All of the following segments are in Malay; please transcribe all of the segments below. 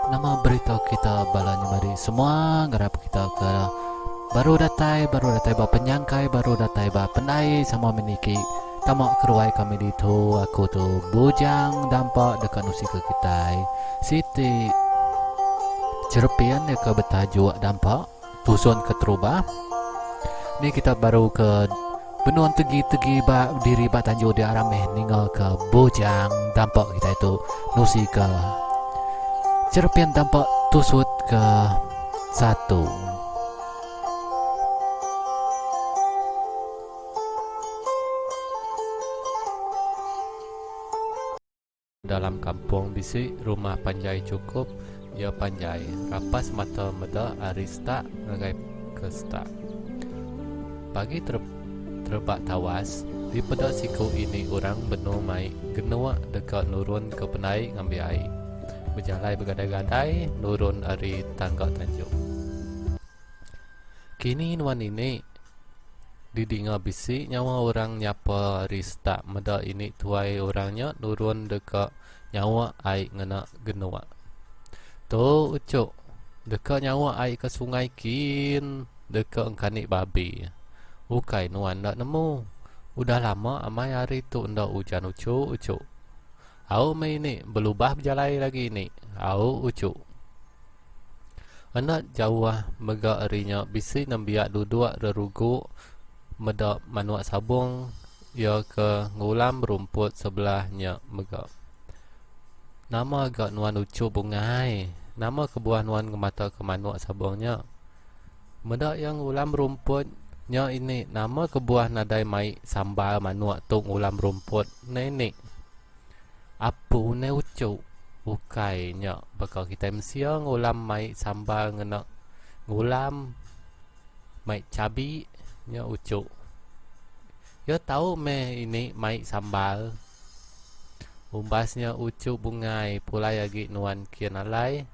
Nama berita kita balanya mari semua ngarap kita ke baru datai ba penyangkai baru datai ba pendai sama meniki tamak keruai kami itu aku tu bujang dampak dekat nusi ke kita siti cerpian ke betajuk dampak tusun ke teruba ni kita baru ke benuan tegi ba diri ba tanjung di arameh ninggal ke bujang dampak kita itu nusi ke cerpian dampak tusut ke satu. Dalam kampung bisik rumah panjai cukup ia panjai rapas mata meda arista ngagai kesta pagi terbak tawas di pada siku ini orang benuh mai genua dekat nurun ke penai ngambil air berjalai bergadai-gadai nurun ari tangga tanjung kini nuan ini didinga bisik nyawa orang nyapa rista meda ini tuai orangnya nurun dekat nyawa air ngena genua tu ucuk dekat nyawa air ke sungai kin dekat engkanik babi ukai nuan nak nemu udah lama amai hari tu ndak hujan ucuk au mai ni berubah berjalai lagi ni au ucuk anak jauh mega arinya bisi nambiak duduk rerugu meda manuak sabung ia ke ngulam rumput sebelahnya mega nama agak nuan ucuk bungai nama kebuah nuan mata ke manuak sabungnya meda yang ngulam rumputnya ini nama kebuah nadai mai sambal manuak tu ngulam rumput nenek apu ne ucuk ukai nya bakal kita msia ngulam mai sambal ngena ngulam mai cabi nya ucuk ya tahu me ini mai sambal umbasnya ucuk bungai pulai lagi nuan kian alai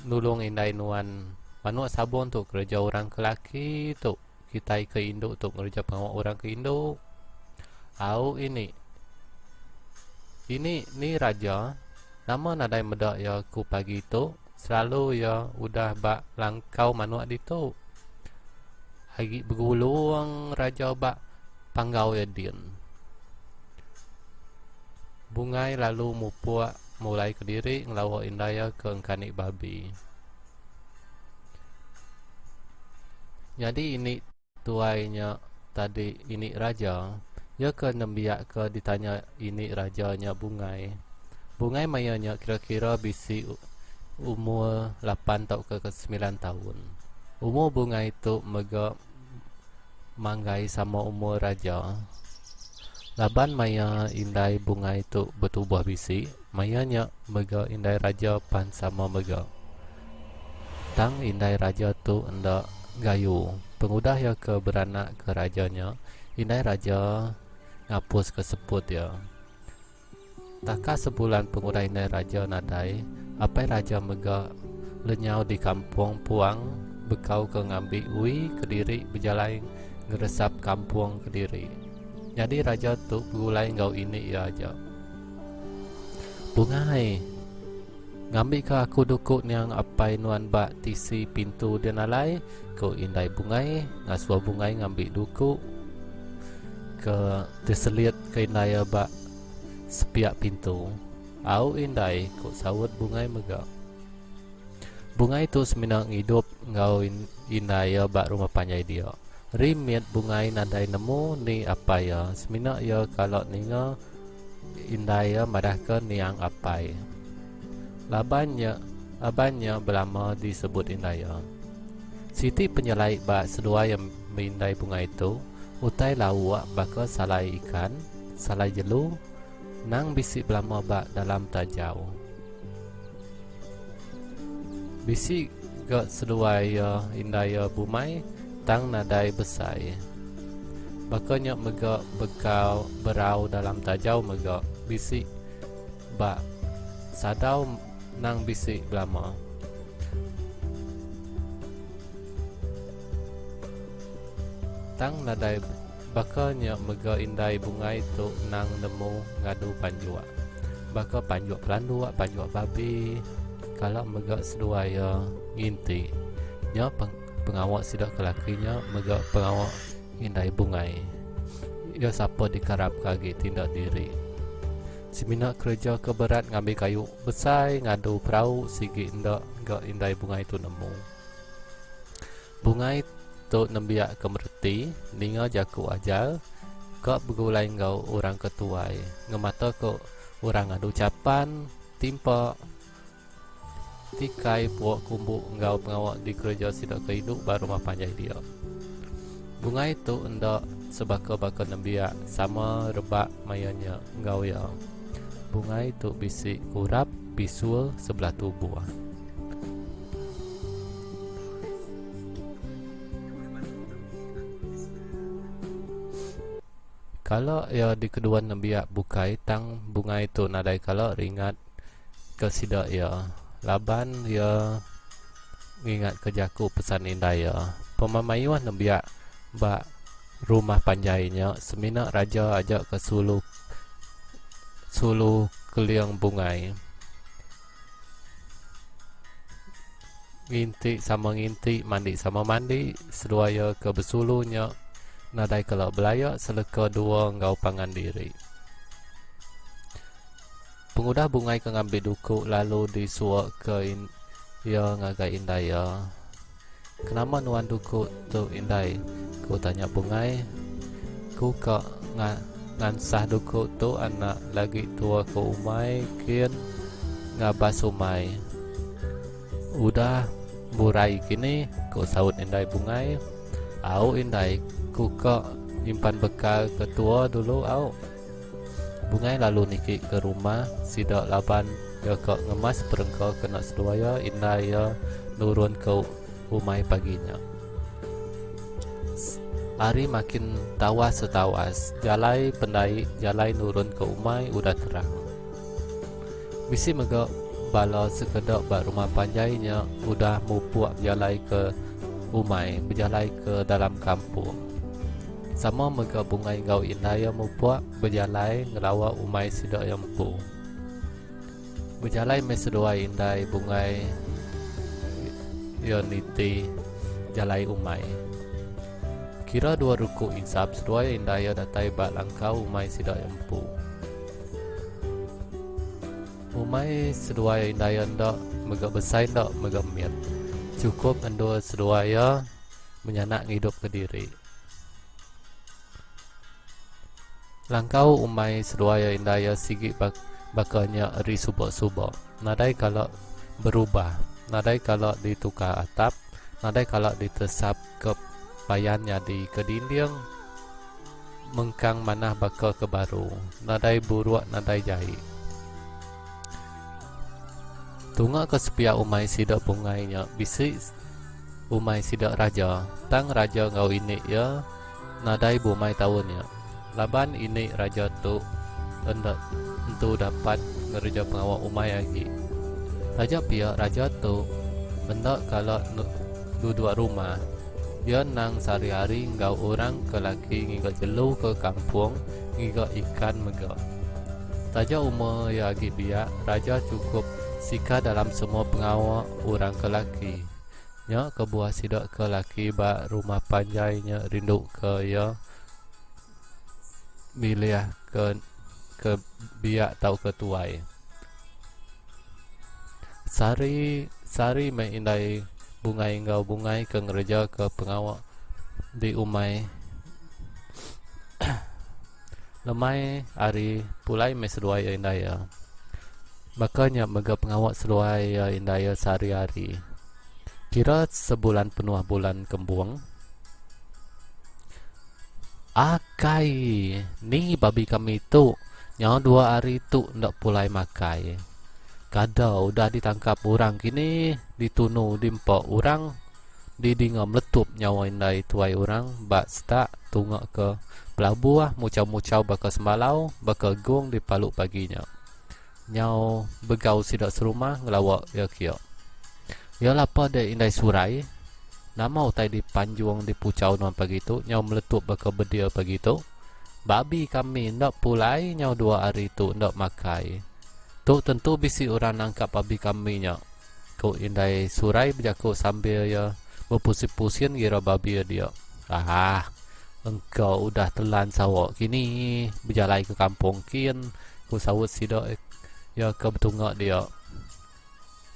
nulung indai nuan manuak sabun tu kerja orang kelaki tu kita ke induk tu kerja pengawak orang ke induk au ini raja nama nadai medak ya ku pagi tu selalu ya udah bak langkau manuak di tu lagi bergulung raja bak panggau ya din bungai lalu mupuak mulai ke diri ngelawak indaya ke engkanik babi jadi ini tuainya tadi ini raja ya ke nembiak ke ditanya ini rajanya bungai mayanya kira-kira bisi umur 8 atau ke 9 tahun umur bungai itu mega manggai sama umur raja laban maya indai bungai itu bertubuh bisi mayanya mega indai raja pan sama mega tang indai raja tu ndak gayu pengudah ya ke beranak ke rajanya indai raja ngapus ke seput ya taka sebulan pengudah indai raja nadai apa raja mega lenyau di kampung puang bekau ke ngambil ui ke diri berjalan ngeresap kampung ke diri jadi raja tu berulai ngau ini ya aja bungai ngambil ke aku dukuk yang apai nuan bak tisi pintu dia nalai ko indai bungai ngasua bungai ngambil dukuk ke terselit ke indai bak sepiak pintu au indai ko sawut bungai mega bungai tu seminang hidup ngau indai bak rumah panjai dia rimit bungai nadai nemu ni apa ya semina ya kalau ninga indai madahkan niang apai labannya belama disebut indaya siti penyelai bak sedua yang mengindai bunga itu utai lawak bakal salai ikan salai jelu nang bisik belama bak dalam tajau bisik gak sedua ya indaya bumai tang nadai besai bakanya mega bekau berau dalam tajau mega bisik bak sadau nang bisik belama tang nadai bakanya mega indai bungai tu nang nemu ngadu panjuak baka panjuak pelanduak panjuak babi kalau megak seluaya nginti nya pengawak sidak kelakinya megak pengawak indai bungai ia siapa dikarap kaki tindak diri semina kerja keberat ngambil kayu besar ngadu perahu sigi ndak gak indai bungai tu nemu bungai tu nembiak kemerti ninga jaku ajal kok begulai ngau orang ketuai ngemata kok orang ngadu ucapan timpa tikai puak kumbuk ngau pengawak di kerja sidak kehidup baru mapanjai dia bunga itu endak sebaka-baka nembiak sama rebak mayanya ngau ya bunga itu bisik kurap bisul sebelah tubuh kalau ya di kedua nembiak bukai tang bunga itu nadai kalau ringat ke sidak ya laban ya ingat kejaku pesan indah ya pemamayuan nembiak bak rumah panjainya semina raja ajak ke sulu keliang bungai nginti sama nginti mandi sama mandi seluaya ke besulunya nadai kalau belayak seleka dua ngau pangan diri pengudah bungai ke ngambil dukuk lalu disuak ke ya ngagai indai ya kenapa nuan dukuk tu indai ku tanya bungai ku ke ngansah dukuk tu anak lagi tua ke umai kian ngabas umai udah burai kini ku saut indai bungai au indai ku ke nyimpan bekal ketua dulu au bungai lalu niki ke rumah sidak laban ya kok ngemas perengkau kena seluaya indah ya nurun ke umai paginya hari makin tawas setawas jalai pendai jalai nurun ke umai udah terang misi megak bala sekedok bak rumah panjainya udah mupuak jalai ke umai berjalai ke dalam kampung sama mega bungai ngau indah yang mupuak berjalai ngelawa umai sidak yang empu berjalai mesedua indah bungai yoniti jalai umai kira dua ruku insap sedua indah ya datai bak langkau umai sidak yang empu umai sedua indah yang ndak mega besar ndak mega miat cukup endo sedua ya menyanak hidup ke diri langkau umai seduaya indaya sigi bakanya eri subak-subak nadai kalau berubah nadai kalau ditukar atap nadai kalau ditesap ke payannya di kedinding mengkang manah bakal ke baru nadai buruak nadai jahit tungak ke sepiak umai sidak bungainya bisik umai sidak raja tang raja ngau ini ya nadai bumai tahunnya laban ini raja tu hendak tentu dapat ngerja pengawal umai lagi raja pihak raja tu hendak kalau dua rumah dia nang sehari-hari ngau orang ke laki ngiga jelu ke kampung ngiga ikan mega raja umur ya lagi biak raja cukup sika dalam semua pengawal orang ke laki nya ke buah sidak ke laki bak rumah panjainya rindu ke ya milih ke biak tau ketuai sari mai indai bungai ngau bungai ke ngereja ke pengawak di umai lemai hari pulai mai seluai indaya makanya mega pengawak seluai indaya sehari-hari kira sebulan penuh bulan kembung akai ni babi kami tu nyawa 2 hari tu ndak pulai makai kada udah ditangkap orang kini ditunu dimpok orang didinga meletup nyawa indai tuai orang bak stak tungak ke pelabuah mucau-mucau baka semalau baka gong di paluk paginya nyau begau sidak serumah ngelawak ya kia ya lapa de indai surai nama utai di panjuang di pucau non pagi tu nyau meletup baka bedia pagi tu babi kami ndak pulai nyau 2 hari tu ndak makai tu tentu bisi orang nangkap babi kami nya Ko indai surai berjaku sambil ya berpusing-pusing kira babi dia. Engkau udah telan sawak kini berjalan ke kampung kin. Ku sawut sidak ya ke betungak dia.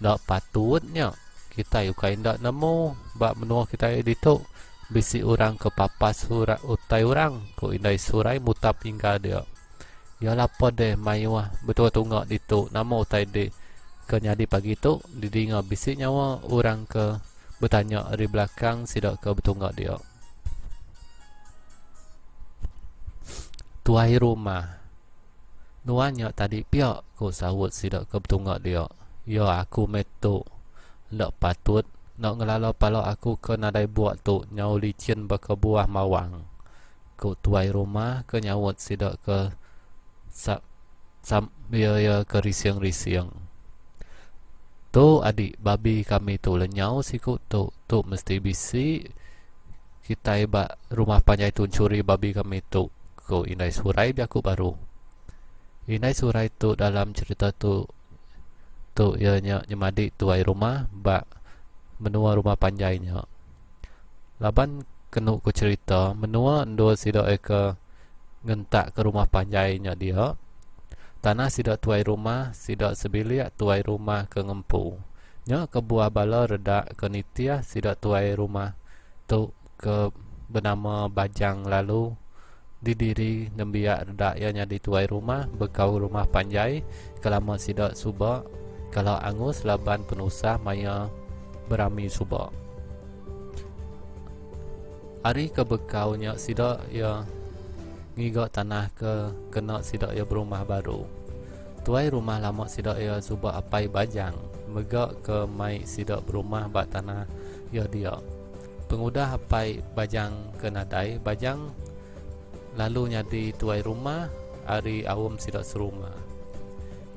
Dak patutnya kita yukai ndak nemu bak menua kita dituk bisi orang ke papas surat utai orang ko indai surai mutap hingga dia. Ya lapor deh mayuah betul tunggak dituk nama utai deh ke nyadi pagi tu didinga bisi nyawa orang ke bertanya dari belakang sidak ke betunggak dia. Tuai rumah nuanya tadi piak ko sawut sidak ke betunggak dia. Ya aku metu ndak patut nak ngelala pala aku ke nadai buat tu nyau licin baka buah mawang. Ko tuai rumah ke nyawut sidak ke sambil ke risiang-risiang. Tu adik babi kami tu lenyau siku tu mesti bisi kita ibak rumah panjai tu curi babi kami tu ko indai surai biaku baru. Indai surai tu dalam cerita tu ianya nyemadi tuai rumah bak menua rumah panjainya. Laban kenu ku cerita menua ndo sidak ke ngentak ke rumah panjainya dia. Tanah sidak tuai rumah sidak sebiliak tuai rumah ke ngempu. Nya ke buah bala redak ke nitiah sidak tuai rumah tu ke bernama Bajang lalu didiri nembiak redak ianya di tuai rumah bekau rumah panjai kelama sidak subak kalau angus laban penusah maya berami subak. Hari ke bekaunya sidak ya ngigak tanah ke kena sidak ya berumah baru. Tuai rumah lama sidak ya subak apai bajang megak ke mai sidak berumah bak tanah ya dia. Pengudah apai bajang ke nadai bajang lalu nyadi tuai rumah hari awam sidak serumah.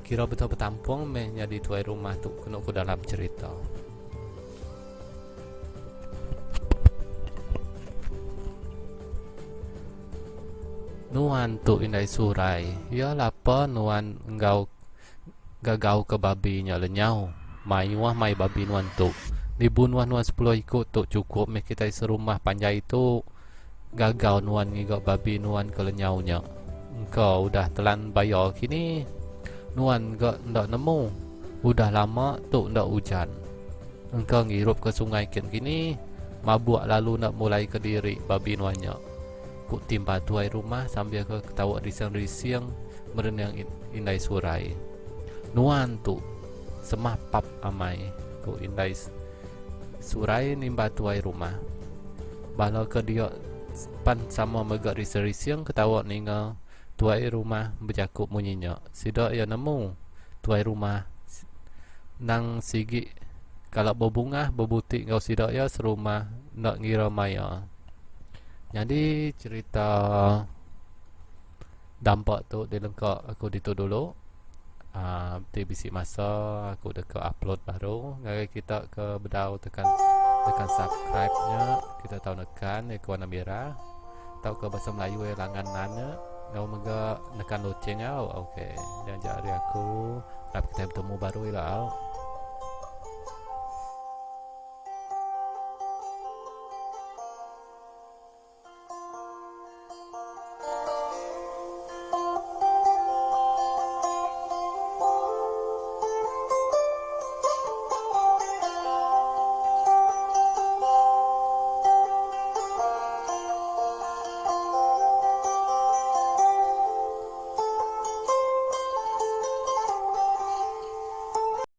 Kira betul betampung meh nyadi tuai rumah tu kena ku dalam cerita. Nuan tu indai surai. Ya lapa nuan engau gagau ke babi nya lenyau. Mai wah mai babi nuan tu. Dibun wah nuan 10 ikut tu cukup meh kita serumah panjai tu. Gagau nuan ngigak babi nuan ke lenyau nya. Engkau udah telan bayar kini. Nuan gak ndak nemu. Udah lama tu ndak hujan. Engkau ngirup ke sungai kini. Mabuk lalu nak mulai ke diri babi nuan nya. Ku timba tuai rumah sambil ke ketawa risiang-risiang merenang indai surai. Nuan tu semah pap amai ku indai surai nimba tuai rumah. Bala ke dia pan sama megak risiang-risiang ketawa ninga tuai rumah berjakup munyinya. Sidak ya nemu tuai rumah nang sigi kalau berbunga berbutik kau sidak ya serumah nak ngira maya. Jadi cerita dampak tu dilengkap aku ditu dulu. Bisi masa aku dekat upload baru. Ngari kita ke bedau tekan subscribe-nya. Kita tahu nekan ikuan merah. Tahu ke bahasa Melayu langan nana. Ngau mega nekan locengnya. Okey. Jangan jadi aku. Kita bertemu baru lah.